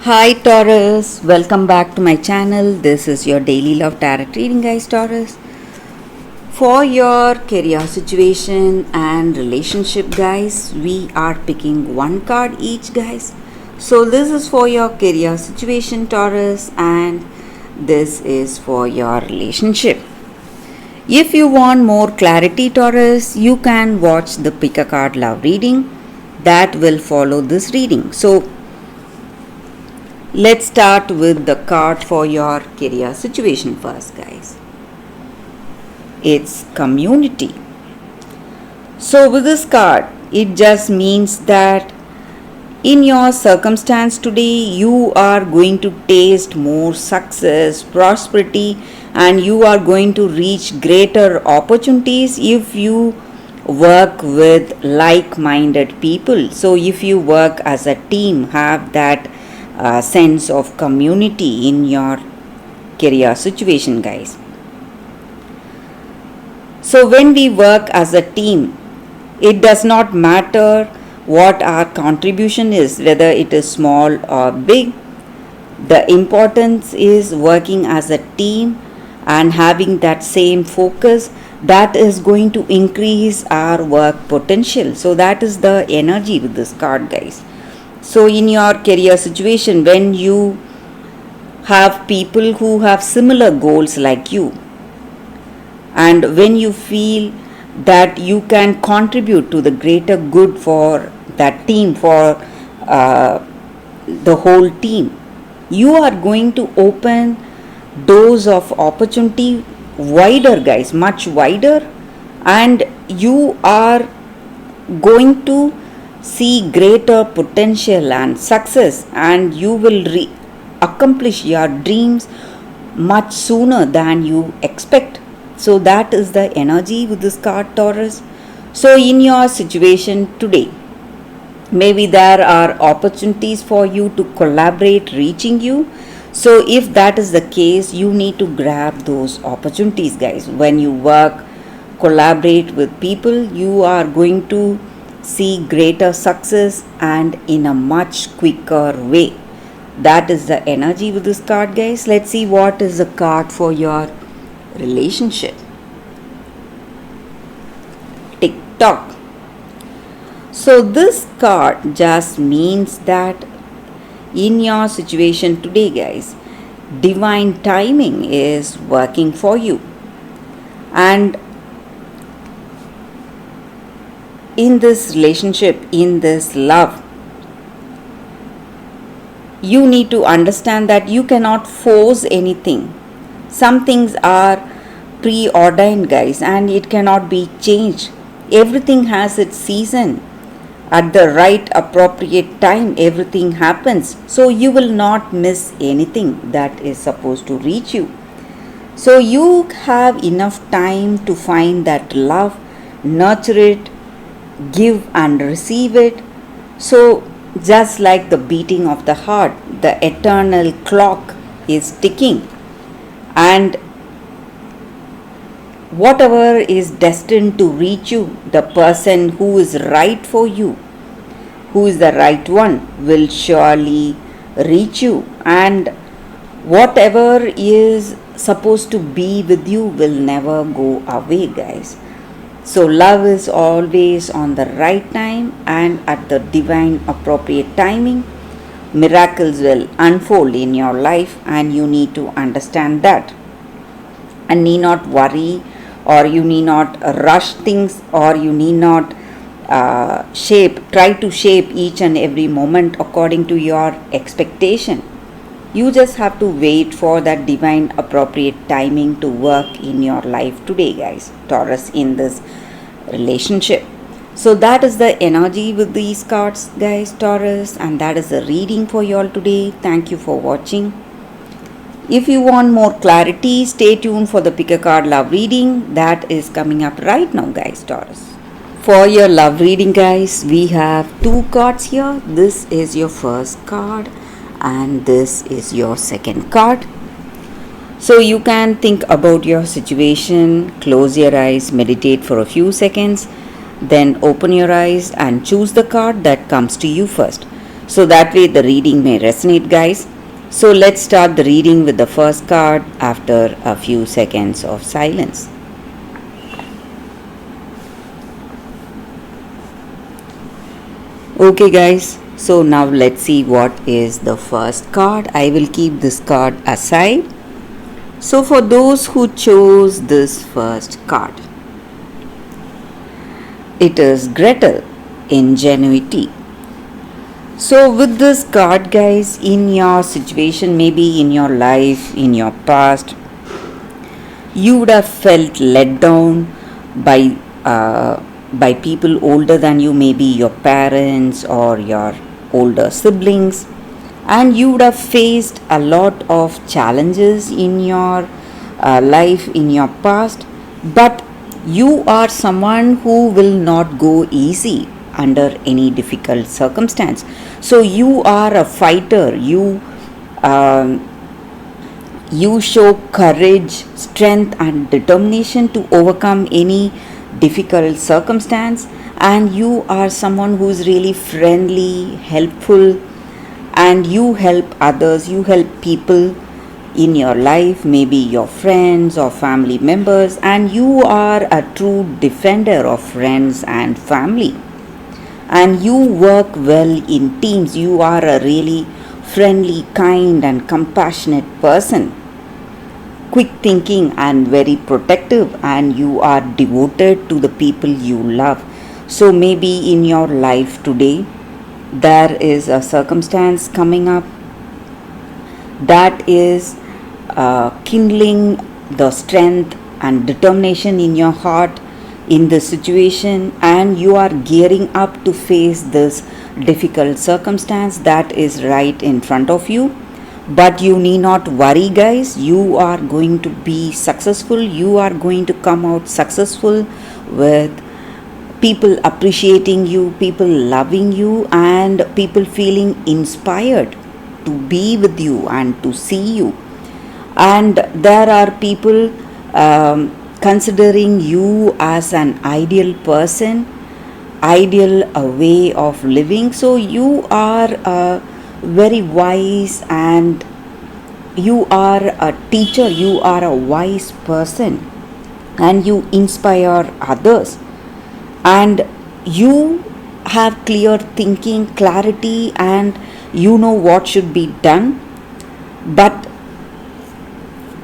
Hi Taurus, welcome back to my channel. This is your daily love tarot reading, guys. Taurus, for your career situation and relationship, guys, we are picking one card each, guys. So this is for your career situation, Taurus, and this is for your relationship. If you want more clarity, Taurus, you can watch the pick a card love reading that will follow this reading. So let's start with the card for your career situation first, guys. It's community. So with this card, it just means that in your circumstance today, you are going to taste more success, prosperity, and you are going to reach greater opportunities if you work with like-minded people. So if you work as a team, have that sense of community in your career situation, guys. So when we work as a team, it does not matter what our contribution is, whether it is small or big. The importance is working as a team and having that same focus. That is going to increase our work potential. So that is the energy with this card, guys. So in your career situation, when you have people who have similar goals like you, and when you feel that you can contribute to the greater good for that team, for the whole team, you are going to open doors of opportunity wider, guys, much wider, and you are going to see greater potential and success, and you will accomplish your dreams much sooner than you expect. So that is the energy with this card, Taurus. So in your situation today, maybe there are opportunities for you to collaborate reaching you. So if that is the case, you need to grab those opportunities, guys. When you work, collaborate with people, you are going to see greater success and in a much quicker way. That is the energy with this card, guys. Let's see what is the card for your relationship. Tick tock. So this card just means that in your situation today, guys, divine timing is working for you, and in this relationship, in this love, you need to understand that you cannot force anything. Some things are preordained, guys, and it cannot be changed. Everything has its season. At the right appropriate time, everything happens. So you will not miss anything that is supposed to reach you. So you have enough time to find that love, nurture it, give and receive it. So just like the beating of the heart, the eternal clock is ticking, and whatever is destined to reach you, the person who is right for you, who is the right one, will surely reach you, and whatever is supposed to be with you will never go away, guys. So love is always on the right time, and at the divine appropriate timing, miracles will unfold in your life, and you need to understand that, and need not worry, or you need not rush things, or you need not try to shape each and every moment according to your expectation. You just have to wait for that divine appropriate timing to work in your life today, guys, Taurus, in this relationship. So that is the energy with these cards, guys, Taurus, and that is the reading for you all today. Thank you for watching. If you want more clarity, stay tuned for the pick a card love reading that is coming up right now, guys, Taurus. For your love reading, guys, we have two cards here. This is your first card and this is your second card. So you can think about your situation, close your eyes, meditate for a few seconds, then open your eyes and choose the card that comes to you first. so that way the reading may resonate, guys. So let's start the reading with the first card after a few seconds of silence. Okay, guys, so now let's see what is the first card. I will keep this card aside. So, for those who chose this first card, it is Gretel, ingenuity. So, with this card, guys, in your situation, maybe in your life, in your past, you would have felt let down by people older than you, maybe your parents or your older siblings, and you would have faced a lot of challenges in your life in your past, but you are someone who will not go easy under any difficult circumstance. So you are a fighter. Um, you show courage, strength, and determination to overcome any difficult circumstance, and you are someone who is really friendly, helpful, and you help others, you help people in your life, maybe your friends or family members, and you are a true defender of friends and family, and you work well in teams. You are a really friendly, kind, and compassionate person, quick thinking and very protective, and you are devoted to the people you love. So maybe in your life today there is a circumstance coming up that is kindling the strength and determination in your heart in the situation, and you are gearing up to face this difficult circumstance that is right in front of you. But you need not worry, guys. You are going to be successful. You are going to come out successful with people appreciating you, people loving you, and people feeling inspired to be with you and to see you. And there are people considering you as an ideal person, ideal way of living. So you are very wise, and you are a teacher, you are a wise person, and you inspire others, and you have clear thinking, clarity, and you know what should be done. But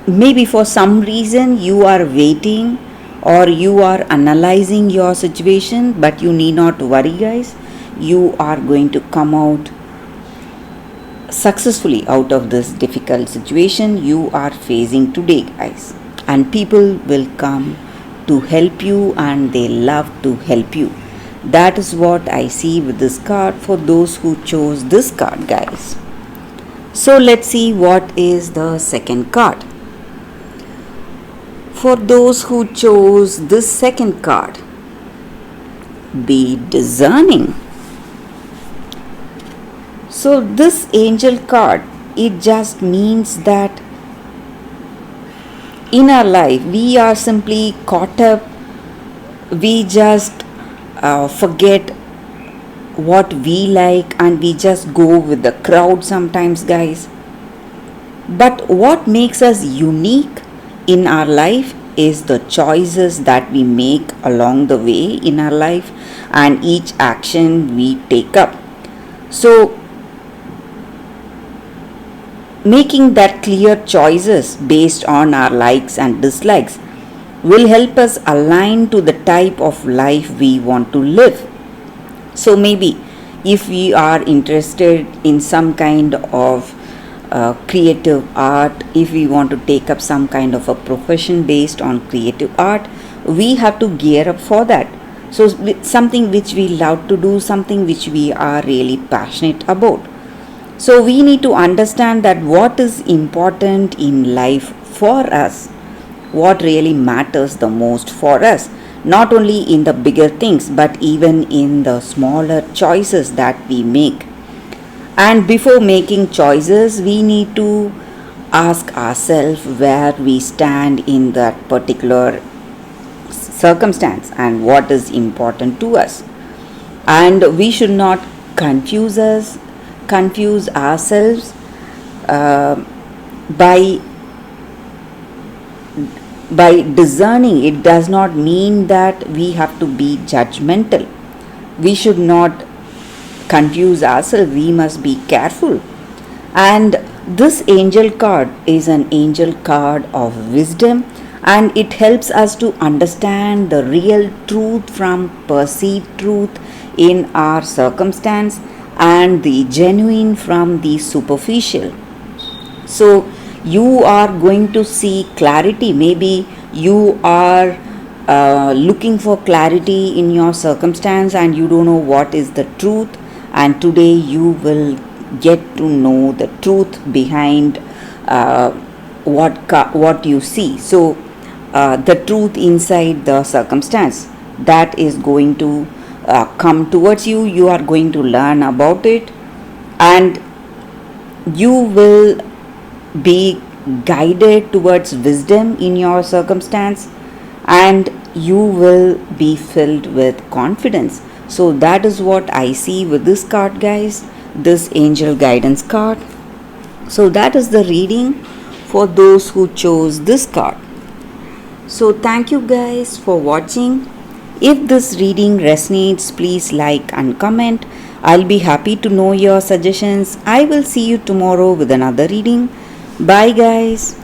maybe for some reason you are waiting or you are analyzing your situation, but you need not worry, guys. You are going to come out successfully out of this difficult situation you are facing today, guys, and people will come to help you, and they love to help you. That is what I see with this card for those who chose this card, guys. So let's see what is the second card. For those who chose this second card, be discerning. So this angel card, it just means that in our life we are simply caught up. We just forget what we like, and we just go with the crowd sometimes, guys. But what makes us unique in our life is the choices that we make along the way in our life, and each action we take up. So making that clear choices based on our likes and dislikes will help us align to the type of life we want to live. So maybe if we are interested in some kind of creative art, if we want to take up some kind of a profession based on creative art, we have to gear up for that. So something which we love to do, something which we are really passionate about. So we need to understand that what is important in life for us, what really matters the most for us, not only in the bigger things but even in the smaller choices that we make. And before making choices, we need to ask ourselves where we stand in that particular circumstance and what is important to us. And we should not confuse us confuse ourselves uh, by discerning. It does not mean that we have to be judgmental. We should not confuse ourselves. We must be careful. And this angel card is an angel card of wisdom, and it helps us to understand the real truth from perceived truth in our circumstance, and the genuine from the superficial. So you are going to see clarity. Maybe you are looking for clarity in your circumstance and you don't know what is the truth, and today you will get to know the truth behind what you see. So the truth inside the circumstance, that is going to come towards you. You are going to learn about it, and you will be guided towards wisdom in your circumstance, and you will be filled with confidence. So that is what I see with this card, guys, this angel guidance card. So that is the reading for those who chose this card. So thank you guys for watching. If this reading resonates, please like and comment. I'll be happy to know your suggestions. I will see you tomorrow with another reading. Bye guys.